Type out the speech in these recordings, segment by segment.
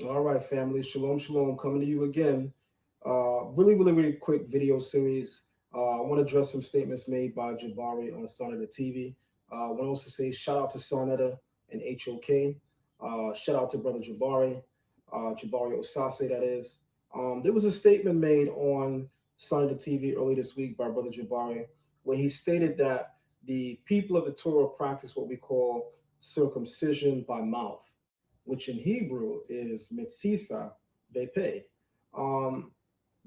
All right, family. Shalom, shalom. Coming to you again. Really quick video series. I want to address some statements made by Jabari on Sonetta TV. I want to also say shout out to Sonetta and HOK. Shout out to Brother Jabari, Jabari Osase, that is. There was a statement made on Sonetta TV early this week by Brother Jabari where he stated that the people of the Torah practice what we call circumcision by mouth, which in Hebrew is Metzizah Bepe. Um,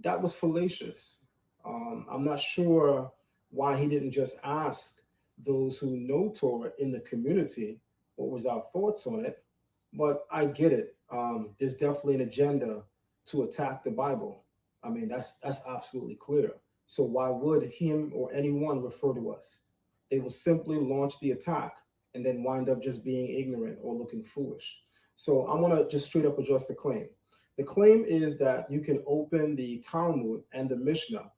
that was fallacious. I'm not sure why he didn't just ask those who know Torah in the community what was our thoughts on it, but I get it. There's definitely an agenda to attack the Bible. I mean, that's absolutely clear. So why would him or anyone refer to us? They will simply launch the attack and then wind up just being ignorant or looking foolish. So I want to just straight up address the claim. The claim is that you can open the Talmud and the Mishnah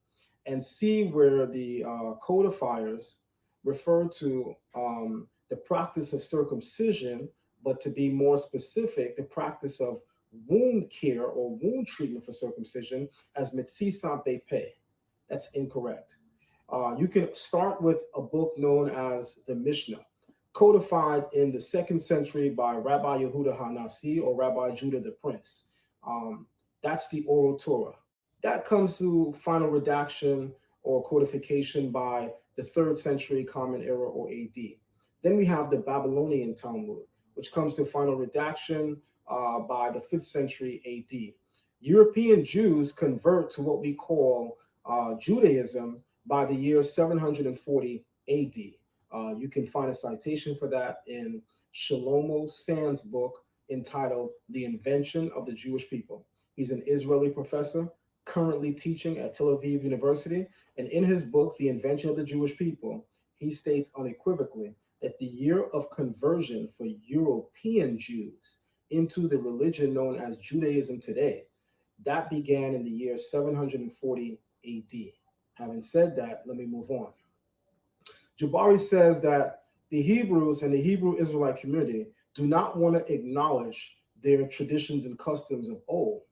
and see where the codifiers refer to the practice of circumcision, but to be more specific, the practice of wound care or wound treatment for circumcision as Metzizah Bepe. That's incorrect. You can start with a book known as the Mishnah, codified in the second century by Rabbi Yehuda HaNasi or Rabbi Judah the Prince. That's the oral Torah. That comes to final redaction or codification by the third century Common Era or AD. Then we have the Babylonian Talmud, which comes to final redaction by the 5th century AD. European Jews convert to what we call Judaism by the year 740 AD. You can find a citation for that in Shlomo Sand's book entitled The Invention of the Jewish People. He's an Israeli professor currently teaching at Tel Aviv University. And in his book, The Invention of the Jewish People, he states unequivocally that the year of conversion for European Jews into the religion known as Judaism today, that began in the year 740 AD. Having said that, let me move on. Jabari says that the Hebrews and the Hebrew Israelite community do not want to acknowledge their traditions and customs of old.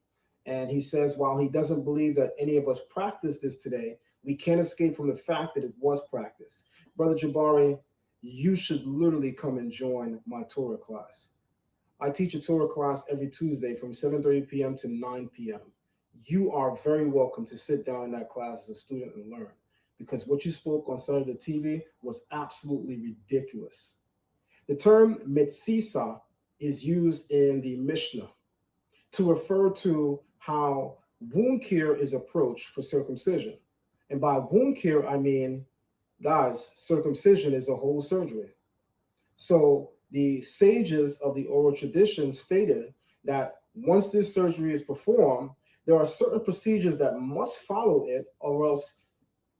And he says, while he doesn't believe that any of us practice this today, we can't escape from the fact that it was practiced. Brother Jabari, you should literally come and join my Torah class. I teach a Torah class every Tuesday from 7:30 p.m. to 9 p.m. You are very welcome to sit down in that class as a student and learn, because what you spoke on Sunday TV was absolutely ridiculous. The term Metzizah is used in the Mishnah to refer to how wound care is approached for circumcision. And by wound care, I mean, guys, circumcision is a whole surgery. So the sages of the oral tradition stated that once this surgery is performed, there are certain procedures that must follow it, or else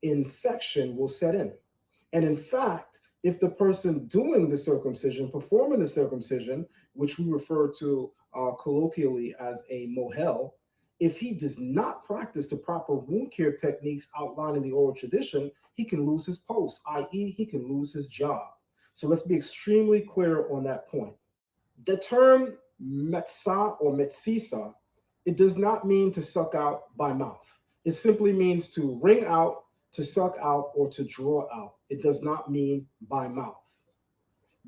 infection will set in. And in fact, if the person doing the circumcision, performing the circumcision, which we refer to colloquially as a mohel, if he does not practice the proper wound care techniques outlined in the oral tradition, he can lose his post, i.e., he can lose his job. So let's be extremely clear on that point. The term metzah or metzisa, it does not mean to suck out by mouth. It simply means to wring out, to suck out, or to draw out. It does not mean by mouth.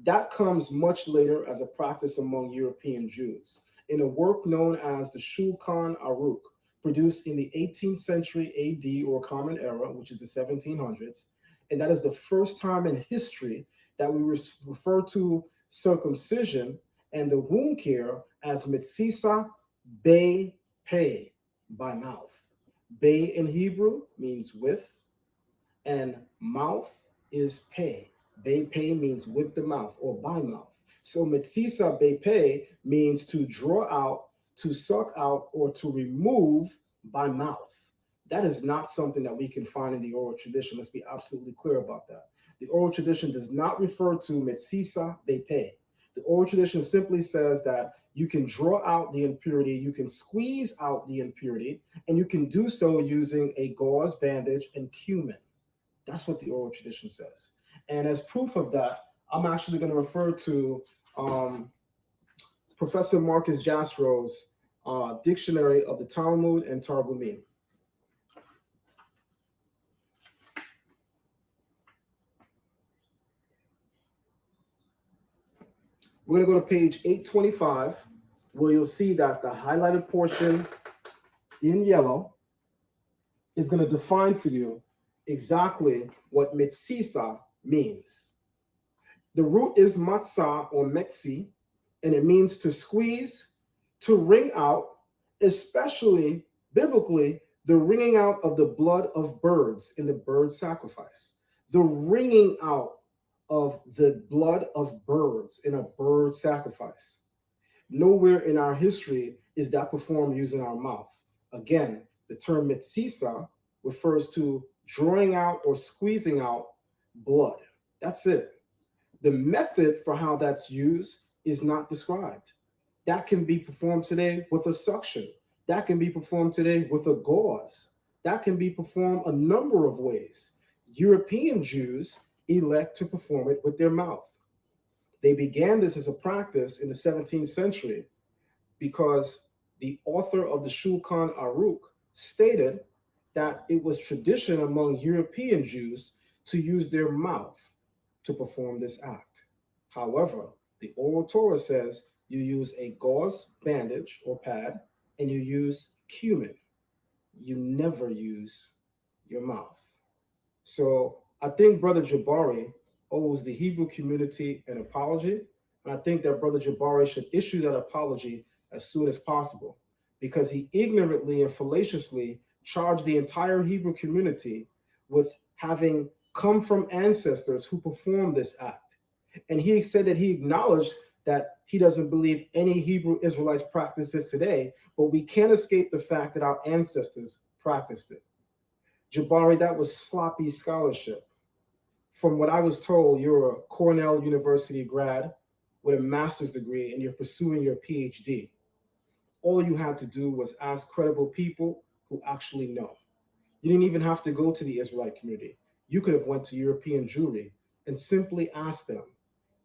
That comes much later as a practice among European Jews in a work known as the Shulchan Aruch, produced in the 18th century AD or Common Era, which is the 1700s. And that is the first time in history that we refer to circumcision and the wound care as Metzizah Be Pe, by mouth. Be in Hebrew means with, and mouth is Pe. Be Pe means with the mouth or by mouth. So Metzizah Be Pe means to draw out, to suck out, or to remove by mouth. That is not something that we can find in the oral tradition. Let's be absolutely clear about that. The oral tradition does not refer to Metzizah Be Pe. The oral tradition simply says that you can draw out the impurity, you can squeeze out the impurity, and you can do so using a gauze bandage and cumin. That's what the oral tradition says. And as proof of that, I'm actually going to refer to Professor Marcus Jastro's Dictionary of the Talmud and Targumim. We're going to go to page 825, where you'll see that the highlighted portion in yellow is going to define for you exactly what Metzizah means. The root is matzah or metzi, and it means to squeeze, to wring out, especially biblically, the wringing out of the blood of birds in the bird sacrifice. The wringing out of the blood of birds in a bird sacrifice. Nowhere in our history is that performed using our mouth. Again, the term Metzizah refers to drawing out or squeezing out blood. That's it. The method for how that's used is not described. That can be performed today with a suction. That can be performed today with a gauze. That can be performed a number of ways. European Jews elect to perform it with their mouth. They began this as a practice in the 17th century because the author of the Shulchan Aruch stated that it was tradition among European Jews to use their mouth to perform this act. However, the Oral Torah says you use a gauze bandage or pad and you use cumin. You never use your mouth. So I think Brother Jabari owes the Hebrew community an apology. And I think that Brother Jabari should issue that apology as soon as possible, because he ignorantly and fallaciously charged the entire Hebrew community with having come from ancestors who performed this act. And he said that he acknowledged that he doesn't believe any Hebrew Israelites practice this today, but we can't escape the fact that our ancestors practiced it. Jabari, that was sloppy scholarship. From what I was told, you're a Cornell University grad with a master's degree and you're pursuing your PhD. All you had to do was ask credible people who actually know. You didn't even have to go to the Israelite community. You could have went to European Jewry and simply asked them,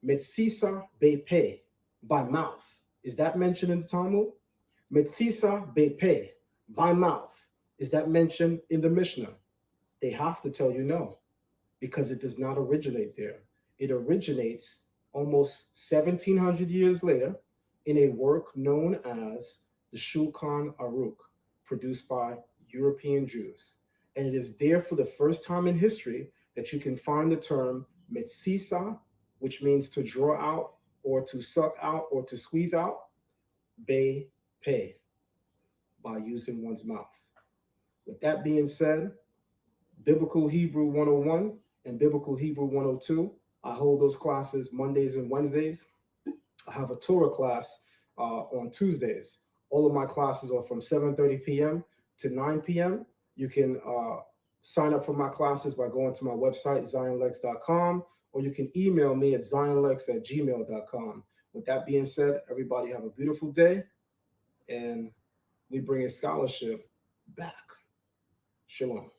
Metzizah bepe, by mouth. Is that mentioned in the Talmud? Metzizah bepe, by mouth. Is that mentioned in the Mishnah? They have to tell you no, because it does not originate there. It originates almost 1700 years later in a work known as the Shulchan Aruch, produced by European Jews. And it is there for the first time in history that you can find the term Metzizah, which means to draw out or to suck out or to squeeze out, be pay, by using one's mouth. With that being said, Biblical Hebrew 101 and Biblical Hebrew 102, I hold those classes Mondays and Wednesdays. I have a Torah class on Tuesdays. All of my classes are from 7:30 p.m. to 9 p.m. You can sign up for my classes by going to my website, zionlex.com, or you can email me at zionlex@gmail.com. With that being said, everybody have a beautiful day, and we bring a scholarship back. Shalom.